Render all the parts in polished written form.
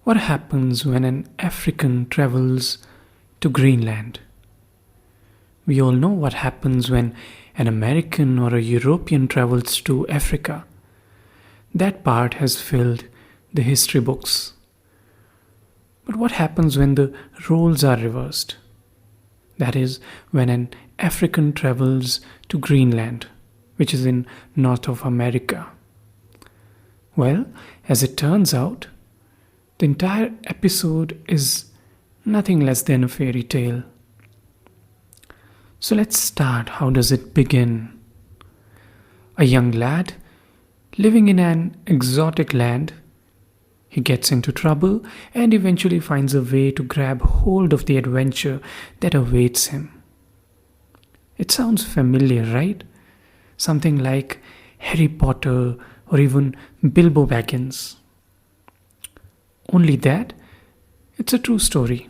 What happens when an African travels to Greenland? We all know what happens when an American or a European travels to Africa. That part has filled the history books. But what happens when the roles are reversed? That is, when an African travels to Greenland, which is in North of America. Well, as it turns out, the entire episode is nothing less than a fairy tale. So let's start. How does it begin? A young lad living in an exotic land. He gets into trouble and eventually finds a way to grab hold of the adventure that awaits him. It sounds familiar, right? Something like Harry Potter or even Bilbo Baggins. Only that, it's a true story.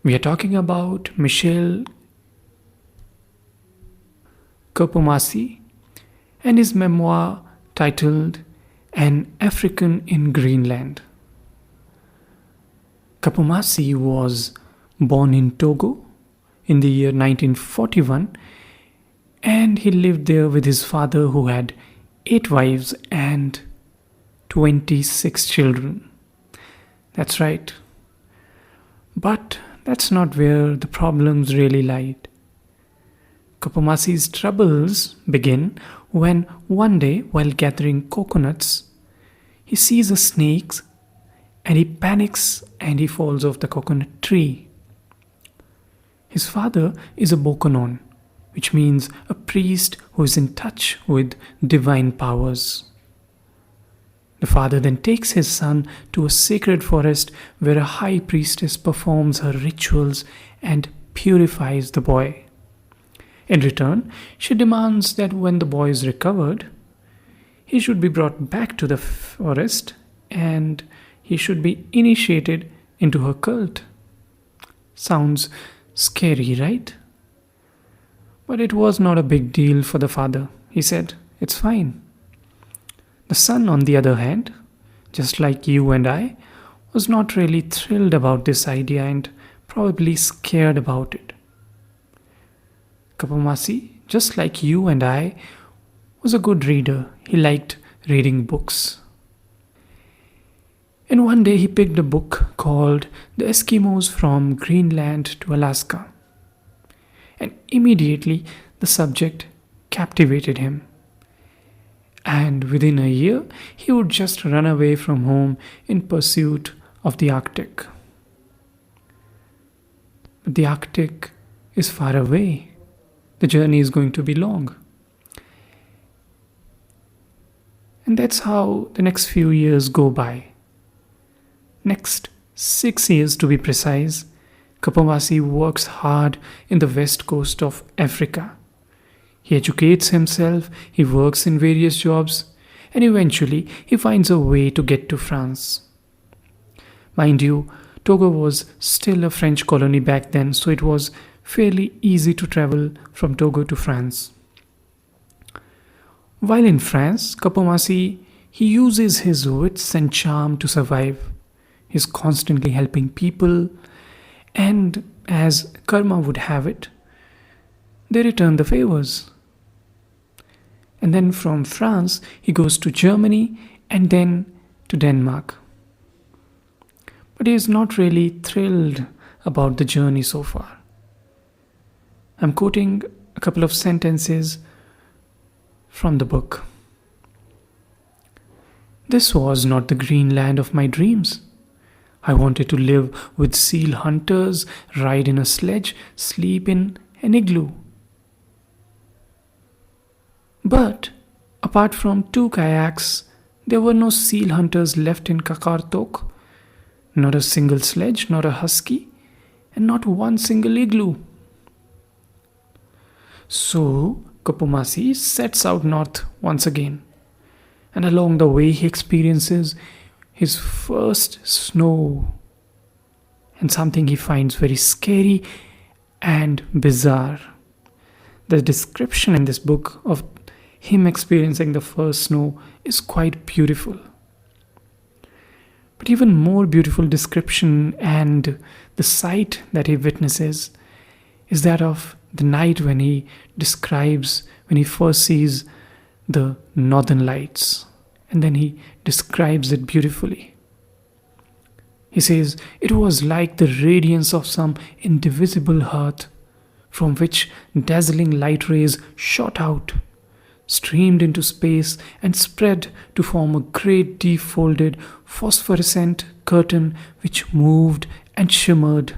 We are talking about Michel Kpomassie and his memoir titled An African in Greenland. Kpomassie was born in Togo in the year 1941, and he lived there with his father, who had 8 wives and 26 children. That's right. But that's not where the problems really lied. Kpomassie's troubles begin when one day, while gathering coconuts, he sees a snake and he panics and he falls off the coconut tree. His father is a Bokonon, which means a priest who is in touch with divine powers. The father then takes his son to a sacred forest where a high priestess performs her rituals and purifies the boy. In return, she demands that when the boy is recovered, he should be brought back to the forest and he should be initiated into her cult. Sounds scary, right? But it was not a big deal for the father. He said, "It's fine." The son, on the other hand, just like you and I, was not really thrilled about this idea and probably scared about it. Kpomassie, just like you and I, was a good reader. He liked reading books. And one day he picked a book called The Eskimos from Greenland to Alaska. And immediately the subject captivated him. And within a year, he would just run away from home in pursuit of the Arctic. But the Arctic is far away. The journey is going to be long. And that's how the next few years go by. Next 6 years to be precise, Kpomassie works hard in the west coast of Africa. He educates himself, he works in various jobs, and eventually he finds a way to get to France. Mind you, Togo was still a French colony back then, so it was fairly easy to travel from Togo to France. While in France, Kpomassie, he uses his wits and charm to survive. He's constantly helping people, and as karma would have it, they return the favors. And then from France, he goes to Germany and then to Denmark. But he is not really thrilled about the journey so far. I'm quoting a couple of sentences from the book. "This was not the Greenland of my dreams. I wanted to live with seal hunters, ride in a sledge, sleep in an igloo. But apart from 2 kayaks, there were no seal hunters left in Kakartok, not a single sledge, not a husky, and not one single igloo." So Kpomassie sets out north once again, and along the way he experiences his first snow, and something he finds very scary and bizarre. The description in this book of him experiencing the first snow is quite beautiful. But even more beautiful description and the sight that he witnesses is that of the night when he describes when he first sees the northern lights, and then he describes it beautifully. He says, "It was like the radiance of some indivisible hearth, from which dazzling light rays shot out, streamed into space, and spread to form a great deep folded phosphorescent curtain which moved and shimmered,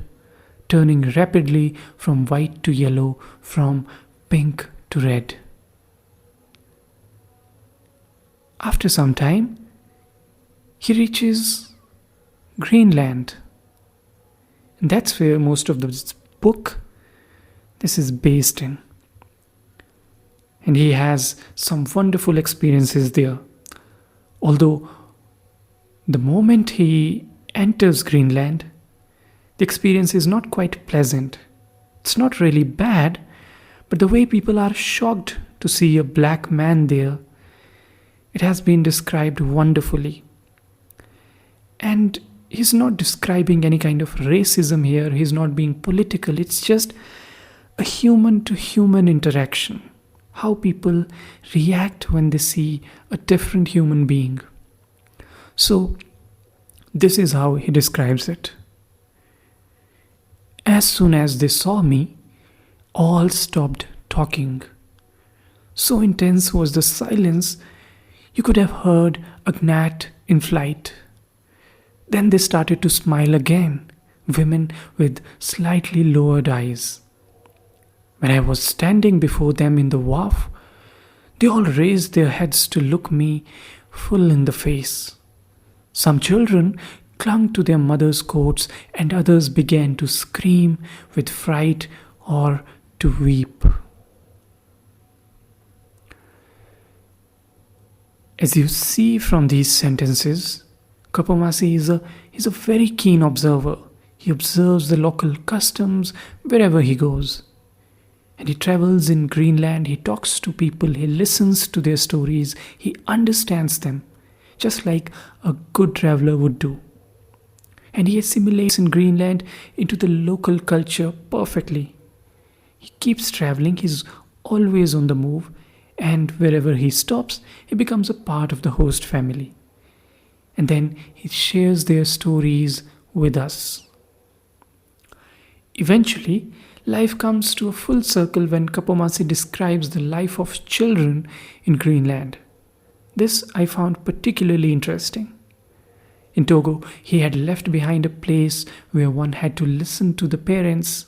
turning rapidly from white to yellow, from pink to red." After some time, he reaches Greenland. And that's where most of this book this is based in. And he has some wonderful experiences there. Although the moment he enters Greenland, the experience is not quite pleasant. It's not really bad, but the way people are shocked to see a black man there, it has been described wonderfully. And he's not describing any kind of racism here, he's not being political, it's just a human to human interaction. How people react when they see a different human being. So, this is how he describes it. "As soon as they saw me, all stopped talking. So intense was the silence, you could have heard a gnat in flight. Then they started to smile again, women with slightly lowered eyes. When I was standing before them in the wharf, they all raised their heads to look me full in the face. Some children clung to their mother's coats, and others began to scream with fright or to weep." As you see from these sentences, Kpomassie is a very keen observer. He observes the local customs wherever he goes. And he travels in Greenland, he talks to people, he listens to their stories, he understands them, just like a good traveler would do. And he assimilates in Greenland into the local culture perfectly. He keeps traveling, he's always on the move, and wherever he stops, he becomes a part of the host family. And then he shares their stories with us. Eventually, life comes to a full circle when Kpomassie describes the life of children in Greenland. This I found particularly interesting. In Togo, he had left behind a place where one had to listen to the parents,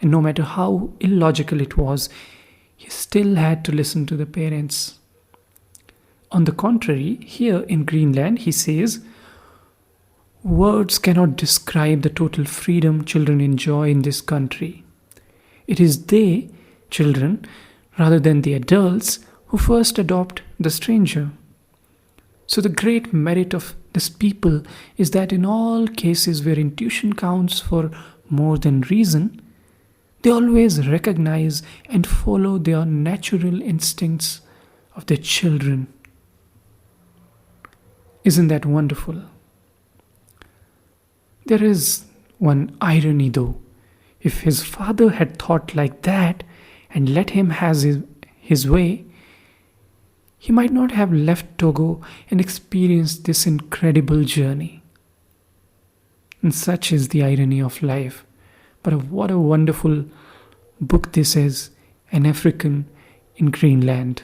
and no matter how illogical it was, he still had to listen to the parents. On the contrary, here in Greenland, he says, "Words cannot describe the total freedom children enjoy in this country. It is they, children, rather than the adults, who first adopt the stranger. So the great merit of this people is that in all cases where intuition counts for more than reason, they always recognize and follow their natural instincts of their children." Isn't that wonderful? There is one irony though. If his father had thought like that and let him have his way, he might not have left Togo and experienced this incredible journey. And such is the irony of life. But what a wonderful book this is, An African in Greenland.